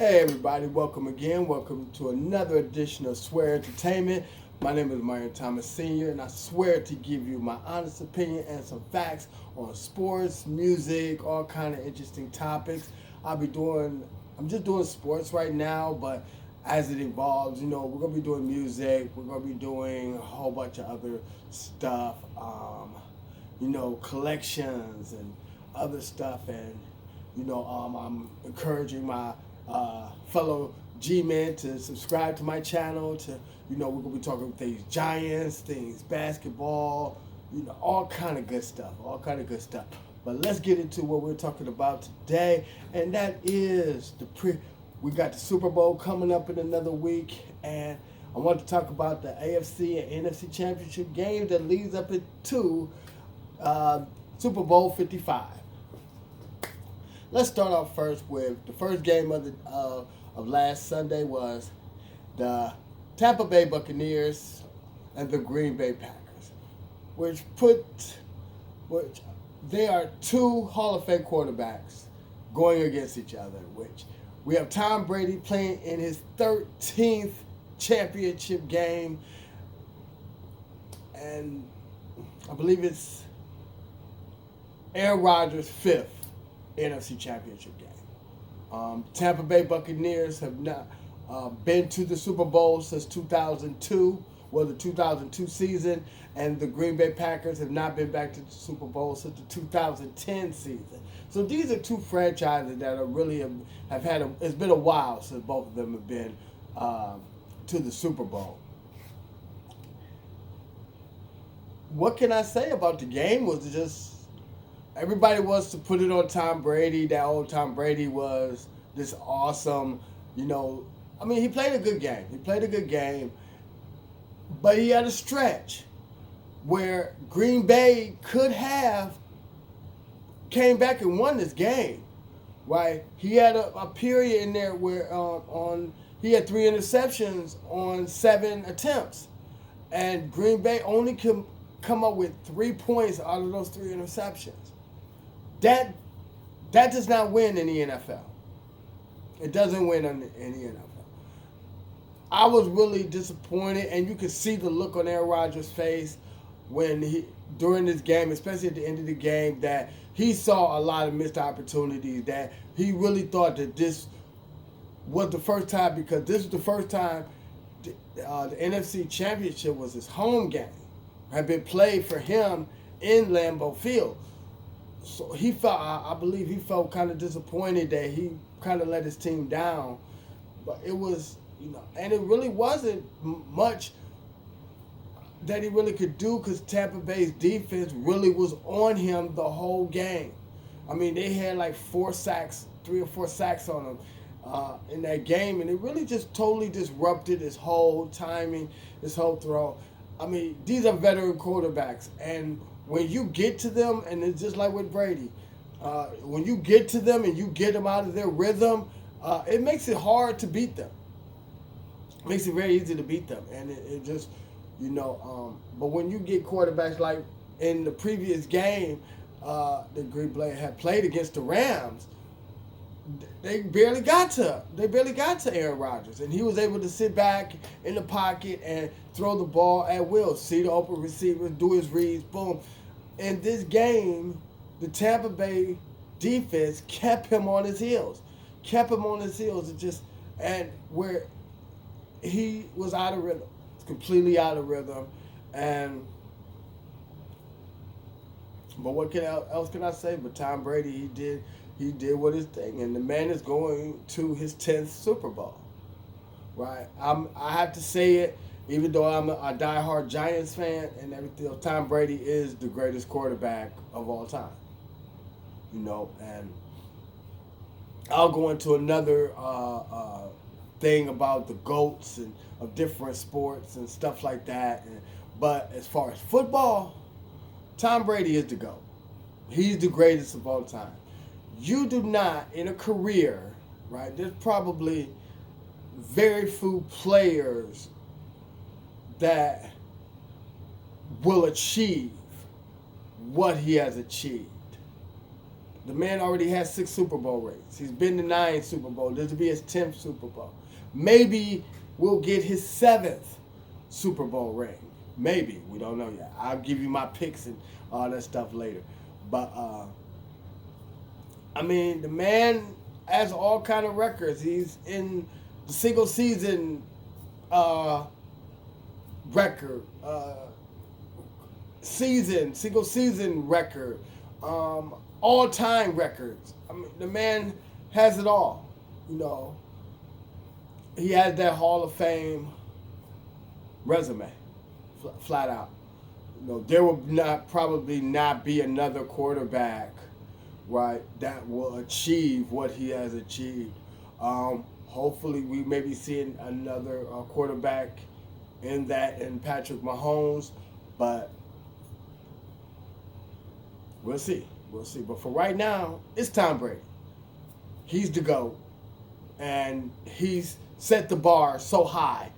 Hey everybody, welcome again. Welcome to another edition of Swear Entertainment. My name is Marion Thomas Sr. and I swear to give you my honest opinion and some facts on sports, music, all kind of interesting topics. I'm just doing sports right now, but as it evolves, we're gonna be doing music, we're gonna be doing a whole bunch of other stuff, collections and other stuff, and I'm encouraging my fellow G-men to subscribe to my channel. We're gonna be talking things Giants, things basketball, all kind of good stuff, But let's get into what we're talking about today, and that is we got the Super Bowl coming up in another week, and I want to talk about the AFC and NFC Championship Games that leads up into Super Bowl 55. Let's start off first with the first game of last Sunday was the Tampa Bay Buccaneers and the Green Bay Packers, which they are two Hall of Fame quarterbacks going against each other. Which we have Tom Brady playing in his 13th championship game, and I believe it's Aaron Rodgers' 5th NFC Championship game. Tampa Bay Buccaneers have not been to the Super Bowl since 2002, the 2002 season, and the Green Bay Packers have not been back to the Super Bowl since the 2010 season. So these are two franchises that are really have had. It's been a while since both of them have been to the Super Bowl. What can I say about the game? Was just everybody wants to put it on Tom Brady. That old Tom Brady was this awesome, he played a good game. But he had a stretch where Green Bay could have came back and won this game, right? He had a period in there where he had 3 interceptions on 7 attempts, and Green Bay only can come up with 3 points out of those 3 interceptions. That does not win in the NFL. It doesn't win in the NFL. I was really disappointed, and you could see the look on Aaron Rodgers' face during this game, especially at the end of the game, that he saw a lot of missed opportunities, that he really thought that this was the first time, because this was the first time the NFC Championship was his home game, had been played for him in Lambeau Field. So I believe he felt kind of disappointed that he kind of let his team down. But it was, and it really wasn't much that he really could do, because Tampa Bay's defense really was on him the whole game. I mean, they had like 3 or 4 sacks on him in that game, and it really just totally disrupted his whole timing, his whole throw. I mean, these are veteran quarterbacks, and when you get to them, and it's just like with Brady, when you get to them and you get them out of their rhythm, it makes it hard to beat them. It makes it very easy to beat them, and it just, but when you get quarterbacks like in the previous game, the Green Bay had played against the Rams, they barely got to Aaron Rodgers, and he was able to sit back in the pocket and throw the ball at will, see the open receivers, do his reads, boom. In this game, the Tampa Bay defense kept him on his heels, and where he was out of rhythm, completely out of rhythm, but what else can I say? But Tom Brady, he did what his thing, and the man is going to his 10th Super Bowl, right? I have to say it, even though I'm a diehard Giants fan and everything. Tom Brady is the greatest quarterback of all time, and I'll go into another thing about the GOATs and of different sports and stuff like that. But as far as football, Tom Brady is the GOAT. He's the greatest of all time. You do not, in a career, right, there's probably very few players that will achieve what he has achieved. The man already has 6 Super Bowl rings. He's been to 9 Super Bowl. This will be his 10th Super Bowl. Maybe we'll get his 7th Super Bowl ring. Maybe. We don't know yet. I'll give you my picks and all that stuff later. But, I mean, the man has all kind of records. He's in the single season record, single season record, all time records. I mean, the man has it all. You know, he has that Hall of Fame resume, flat out. You know, there will probably not be another quarterback, right, that will achieve what he has achieved. Hopefully, we may be seeing another quarterback in Patrick Mahomes, but we'll see. We'll see. But for right now, it's Tom Brady. He's the GOAT, and he's set the bar so high,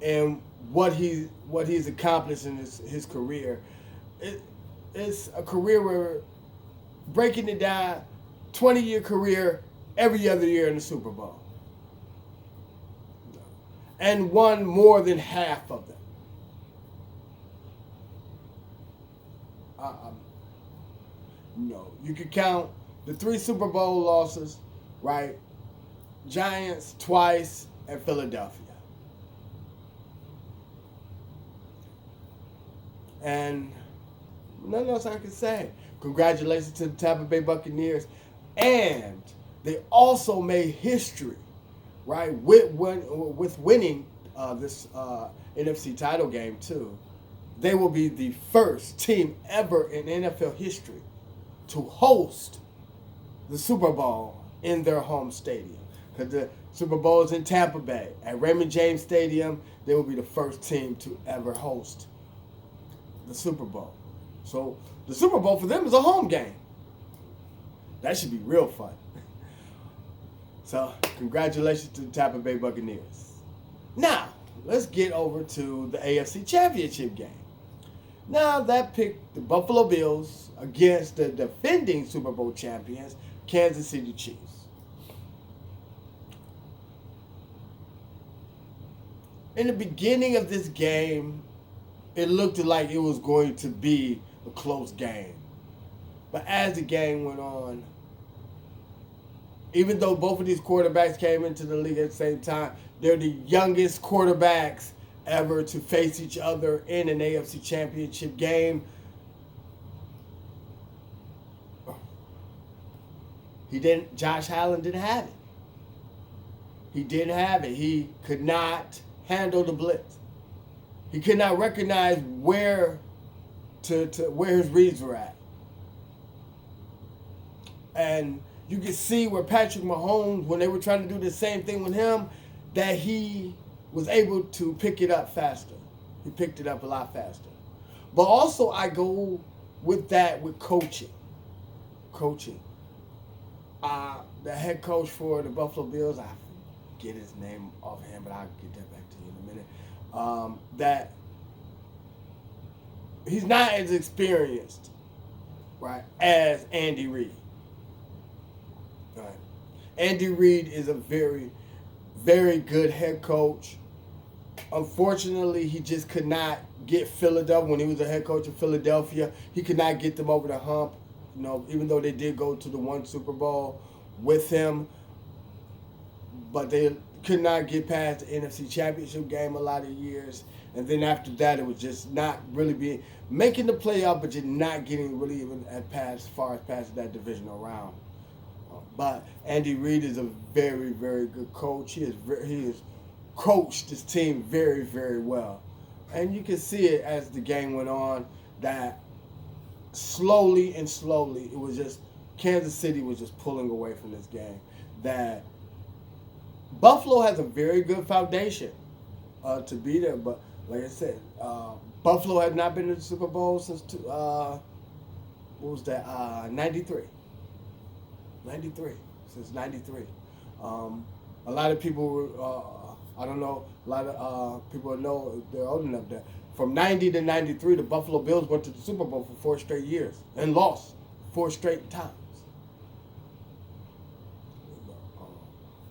and what he's accomplished in his career. It's a career where, breaking it down, 20-year career, every other year in the Super Bowl, and won more than half of them. You could count the 3 Super Bowl losses, right? Giants twice and Philadelphia. And nothing else I can say. Congratulations to the Tampa Bay Buccaneers. And they also made history, right, with winning this NFC title game, too. They will be the first team ever in NFL history to host the Super Bowl in their home stadium. Because the Super Bowl is in Tampa Bay. At Raymond James Stadium, they will be the first team to ever host the Super Bowl. So the Super Bowl for them is a home game. That should be real fun. So congratulations to the Tampa Bay Buccaneers. Now, let's get over to the AFC Championship game. Now, that picked the Buffalo Bills against the defending Super Bowl champions, Kansas City Chiefs. In the beginning of this game, it looked like it was going to be a close game. But as the game went on, even though both of these quarterbacks came into the league at the same time, they're the youngest quarterbacks ever to face each other in an AFC Championship game. Josh Allen didn't have it. He didn't have it. He could not handle the blitz. He could not recognize where his reads were at. And you could see where Patrick Mahomes, when they were trying to do the same thing with him, that he was able to pick it up faster. He picked it up a lot faster. But also, I go with that with coaching. The head coach for the Buffalo Bills, I forget his name offhand, but I'll get that back to you in a minute. That he's not as experienced, right, as Andy Reid. Right. Andy Reid is a very, very good head coach. Unfortunately, he just could not get Philadelphia. When he was a head coach of Philadelphia, he could not get them over the hump. You know, even though they did go to the one Super Bowl with him, but they could not get past the NFC Championship game a lot of years. And then after that, it was just not really making the playoff, but just not getting really even as far as past that divisional round. But Andy Reid is a very, very good coach. He has coached his team very, very well. And you can see it as the game went on that slowly, it was just Kansas City was just pulling away from this game. That Buffalo has a very good foundation to be there. But like I said, Buffalo has not been to the Super Bowl since, 93. 93. Since 93. A lot of people, I don't know, a lot of people know if they're old enough that from 90 to 93, the Buffalo Bills went to the Super Bowl for 4 straight years and lost 4 straight times.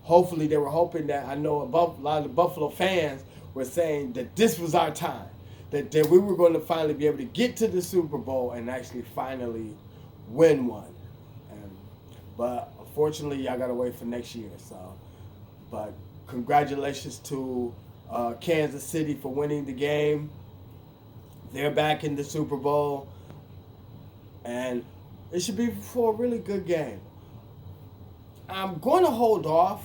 hopefully they were hoping that, I know a lot of the Buffalo fans were saying that this was our time, that we were going to finally be able to get to the Super Bowl and actually finally win one. And, but unfortunately, y'all got to wait for next year. So, but congratulations to Kansas City for winning the game. They're back in the Super Bowl, and it should be for a really good game. I'm going to hold off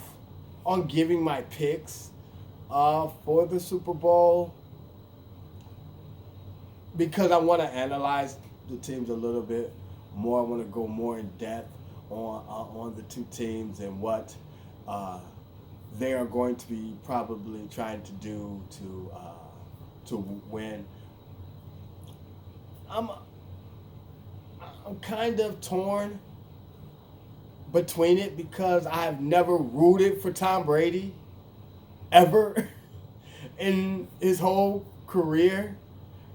on giving my picks for the Super Bowl because I want to analyze the teams a little bit more. I want to go more in depth on the two teams and what they are going to be probably trying to do to win. I'm kind of torn between it because I have never rooted for Tom Brady ever in his whole career.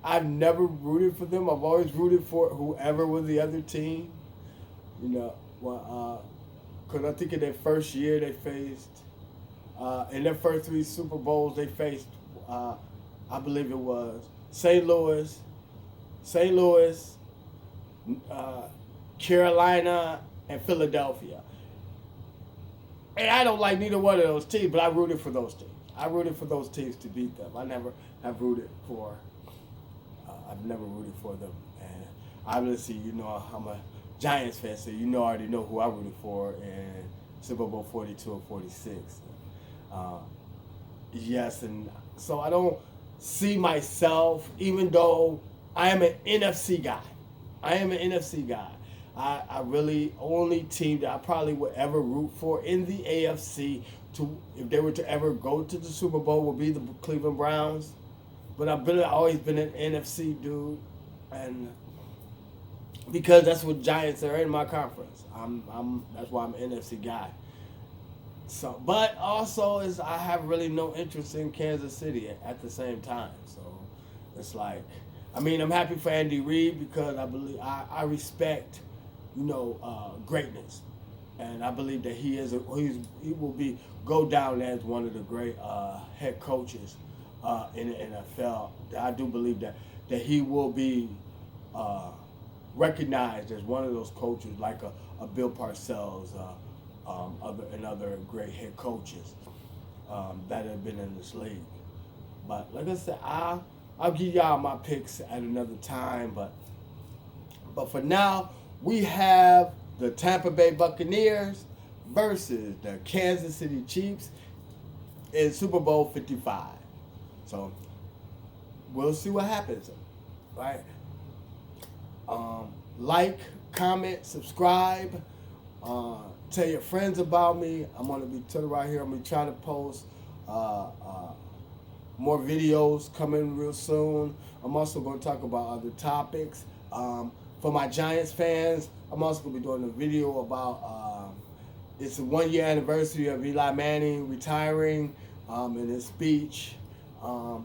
I've never rooted for them. I've always rooted for whoever was the other team. You know, because I think in their first year they faced, in their first 3 Super Bowls they faced, I believe it was St. Louis, Carolina, and Philadelphia. And I don't like neither one of those teams, but I rooted for those teams. I rooted for those teams to beat them. I never have rooted for. I've never rooted for them. And obviously, you know, I'm a Giants fan, so you know, I already know who I rooted for in Super Bowl 42 and 46. Yes, and so I don't see myself, even though I am an NFC guy. I really, only team that I probably would ever root for in the AFC to, if they were to ever go to the Super Bowl, would be the Cleveland Browns. But I've always been an NFC dude, and because that's what Giants are in my conference. That's why I'm an NFC guy. So, but also is I have really no interest in Kansas City at the same time. So it's like, I mean, I'm happy for Andy Reid because I believe I respect, you know, greatness, and I believe that he will go down as one of the great head coaches in the NFL. I do believe that he will be recognized as one of those coaches, like a Bill Parcells, other great head coaches that have been in this league. But like I said, I'll give y'all my picks at another time. But for now, we have the Tampa Bay Buccaneers versus the Kansas City Chiefs in Super Bowl 55. So we'll see what happens, right? Like, comment, subscribe, tell your friends about me. I'm gonna be telling right here. I'm gonna be trying to post more videos coming real soon. I'm also gonna talk about other topics. For my Giants fans, I'm also gonna be doing a video about it's a 1-year anniversary of Eli Manning retiring, in his speech. How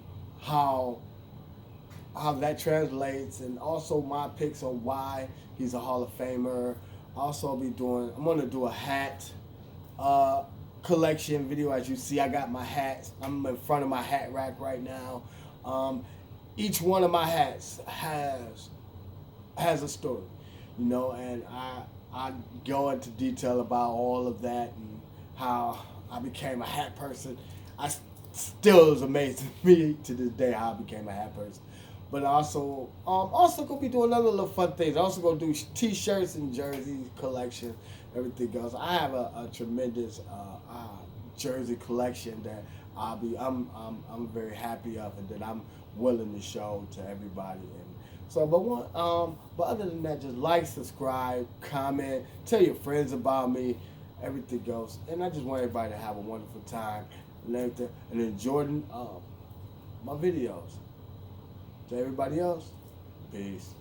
that translates, and also my picks on why he's a Hall of Famer. Also, I'm gonna do a hat collection video. As you see, I got my hats. I'm in front of my hat rack right now. Each one of my hats has a story, you know, and I go into detail about all of that and how I became a hat person. Still is amazing to me to this day how I became a hat person. But also gonna be doing other little fun things. Also gonna do T-shirts and jerseys collection, everything else. I have a tremendous jersey collection that I'm very happy of, and that I'm willing to show to everybody. And so, but other than that, just like, subscribe, comment, tell your friends about me, everything else. And I just want everybody to have a wonderful time and everything, and enjoy my videos. To everybody else, peace.